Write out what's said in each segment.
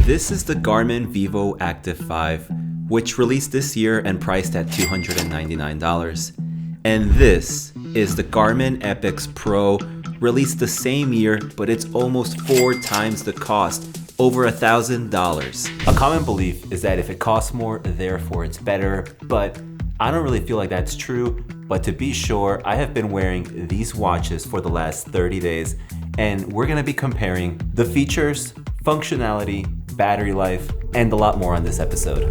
This is the Garmin Vivo Active 5, which released this year and priced at $299. And this is the Garmin Epix Pro, released the same year, but it's almost 4 times the cost, over $1,000. A common belief is that if it costs more, therefore it's better, but I don't really feel like that's true. But to be sure, I have been wearing these watches for the last 30 days, and we're gonna be comparing the features, functionality, battery life, and a lot more on this episode.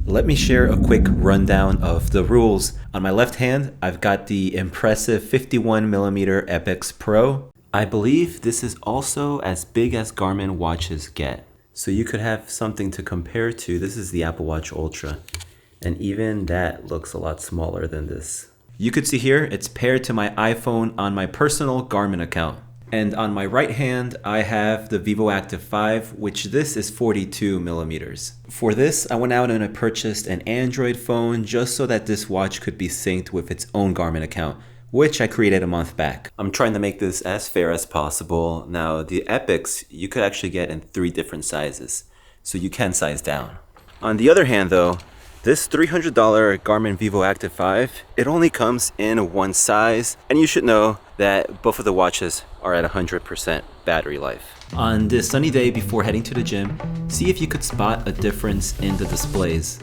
Let me share a quick rundown of the rules. On my left hand, I've got the impressive 51mm Epix Pro. I believe this is also as big as Garmin watches get. So you could have something to compare to. This is the Apple Watch Ultra, and even that looks a lot smaller than this. You could see here, it's paired to my iPhone on my personal Garmin account. And on my right hand, I have the Vivo Active 5, which this is 42mm. For this, I went out and I purchased an Android phone just so that this watch could be synced with its own Garmin account, which I created a month back. I'm trying to make this as fair as possible. Now, the Epix, you could actually get in 3 different sizes, so you can size down. On the other hand though, this $300 Garmin Vivo Active 5, it only comes in one size, and you should know that both of the watches are at 100% battery life. On this sunny day before heading to the gym, see if you could spot a difference in the displays.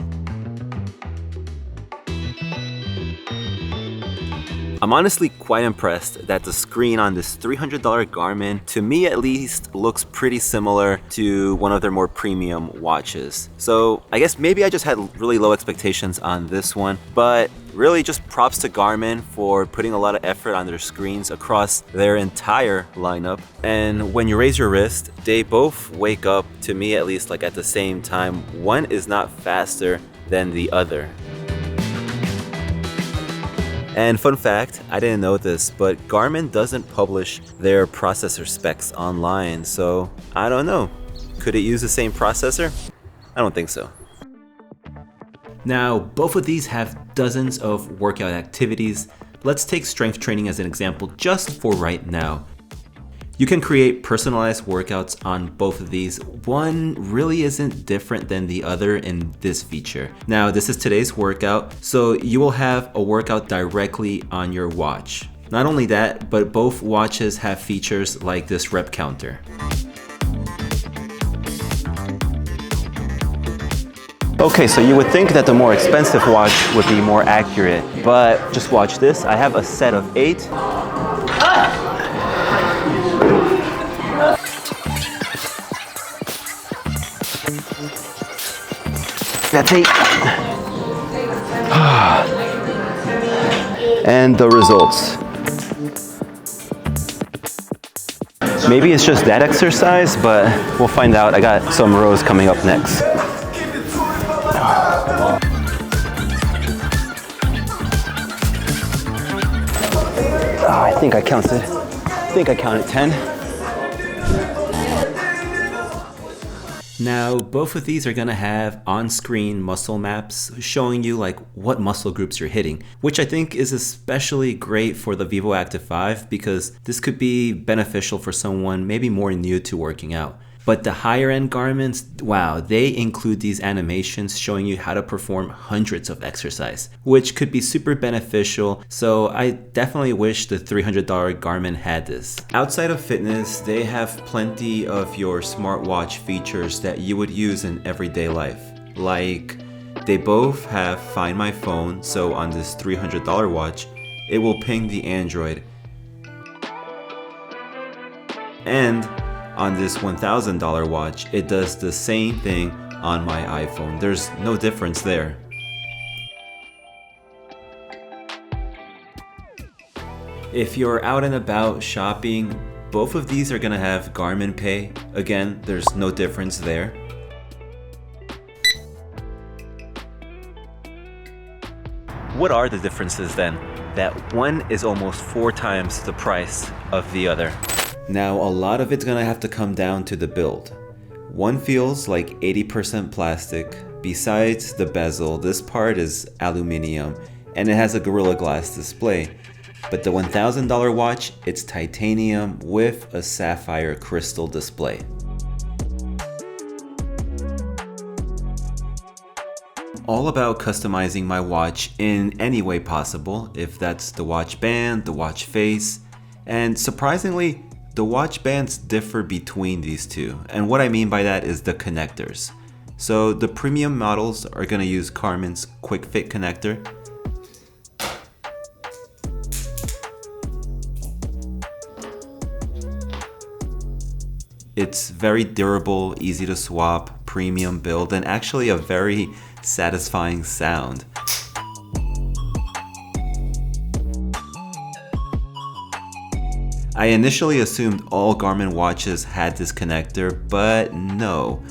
I'm honestly quite impressed that the screen on this $300 Garmin, to me at least, looks pretty similar to one of their more premium watches. So I guess maybe I just had really low expectations on this one, but really just props to Garmin for putting a lot of effort on their screens across their entire lineup. And when you raise your wrist, they both wake up, to me at least, like at the same time. One is not faster than the other. And fun fact, I didn't know this, but Garmin doesn't publish their processor specs online, so I don't know. Could it use the same processor? I don't think so. Now, both of these have dozens of workout activities. Let's take strength training as an example just for right now. You can create personalized workouts on both of these. One really isn't different than the other in this feature. Now, this is today's workout, so you will have a workout directly on your watch. Not only that, but both watches have features like this rep counter. Okay, so you would think that the more expensive watch would be more accurate, but just watch this. I have a set of 8. That's 8. And the results. Maybe it's just that exercise, but we'll find out. I got some rows coming up next. I think I counted 10. Now, both of these are gonna have on-screen muscle maps showing you like what muscle groups you're hitting, which I think is especially great for the Vivo Active 5 because this could be beneficial for someone maybe more new to working out. But the higher end Garmins, wow, they include these animations showing you how to perform hundreds of exercise, which could be super beneficial. So I definitely wish the $300 Garmin had this. Outside of fitness, they have plenty of your smartwatch features that you would use in everyday life. Like, they both have Find My Phone, so on this $300 watch, it will ping the Android. And on this $1,000 watch, it does the same thing on my iPhone. There's no difference there. If you're out and about shopping, both of these are gonna have Garmin Pay. Again, there's no difference there. What are the differences then? That one is almost 4 times the price of the other. Now, a lot of it's gonna have to come down to the build. One feels like 80% plastic. Besides the bezel, this part is aluminum and it has a Gorilla Glass display. But the $1,000 watch, it's titanium with a sapphire crystal display. All about customizing my watch in any way possible, if that's the watch band, the watch face, and surprisingly, the watch bands differ between these two. And what I mean by that is the connectors. So the premium models are going to use Garmin's quick fit connector. It's very durable, easy to swap, premium build, and actually a very satisfying sound. I initially assumed all Garmin watches had this connector, but no.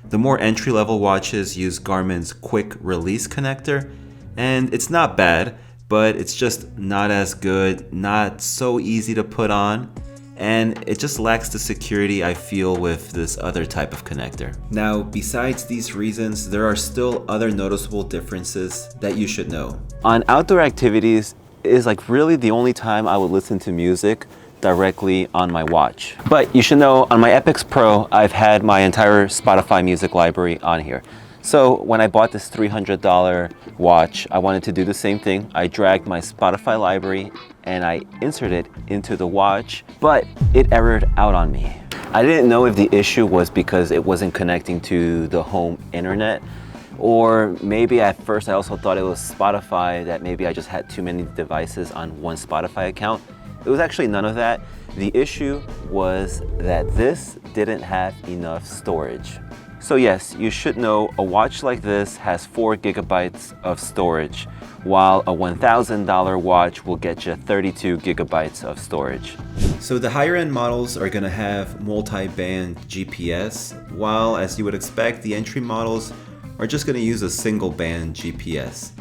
The more entry-level watches use Garmin's quick release connector, and it's not bad, but it's just not as good, not so easy to put on, and it just lacks the security I feel with this other type of connector. Now, besides these reasons, there are still other noticeable differences that you should know. On outdoor activities, it is like really the only time I would listen to music directly on my watch. But you should know, on my Epix Pro, I've had my entire Spotify music library on here. So when I bought this $300 watch, I wanted to do the same thing. I dragged my Spotify library and I inserted it into the watch, but it errored out on me. I didn't know if the issue was because it wasn't connecting to the home internet, or maybe at first I also thought it was Spotify, that maybe I just had too many devices on one Spotify account. It was actually none of that. The issue was that this didn't have enough storage. So yes, you should know a watch like this has 4 gigabytes of storage, while a $1,000 watch will get you 32 gigabytes of storage. So the higher end models are gonna have multi-band GPS, while as you would expect, the entry models are just gonna use a single band GPS.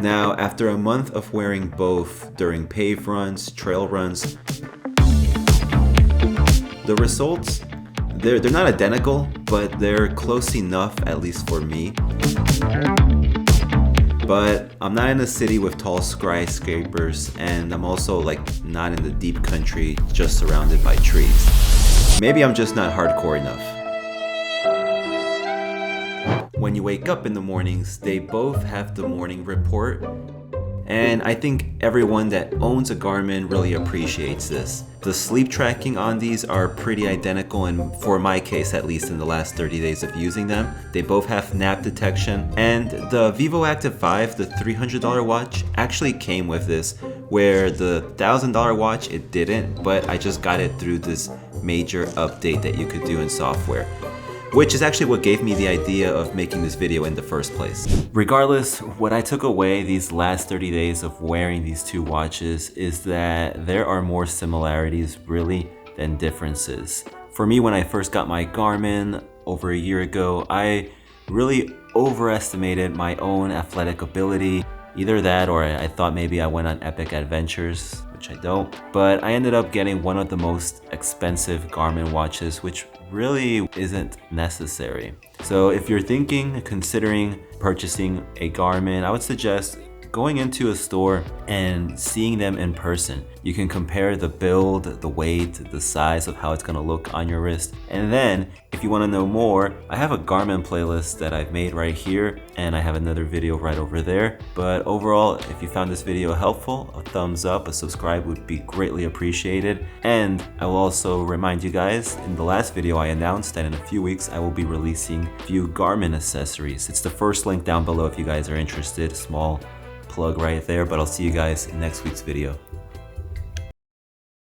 Now, after a month of wearing both during pave runs, trail runs, the results, they're not identical, but they're close enough, at least for me. But I'm not in a city with tall skyscrapers, and I'm also like not in the deep country just surrounded by trees. Maybe I'm just not hardcore enough. When you wake up in the mornings, they both have the morning report. And I think everyone that owns a Garmin really appreciates this. The sleep tracking on these are pretty identical, and for my case, at least in the last 30 days of using them. They both have nap detection, and the Vivo Active 5, the $300 watch, actually came with this, where the $1,000 watch, it didn't, but I just got it through this major update that you could do in software, which is actually what gave me the idea of making this video in the first place. Regardless, what I took away these last 30 days of wearing these two watches is that there are more similarities really than differences. For me, when I first got my Garmin over a year ago, I really overestimated my own athletic ability. Either that, or I thought maybe I went on epic adventures, which I don't. But I ended up getting one of the most expensive Garmin watches, which really isn't necessary. So if you're considering purchasing a Garmin, I would suggest going into a store and seeing them in person. You can compare the build, the weight, the size of how it's gonna look on your wrist. And then if you wanna know more, I have a Garmin playlist that I've made right here, and I have another video right over there. But overall, if you found this video helpful, a thumbs up, a subscribe would be greatly appreciated. And I will also remind you guys, in the last video I announced that in a few weeks I will be releasing a few Garmin accessories. It's the first link down below if you guys are interested. Small plug right there, but I'll see you guys in next week's video.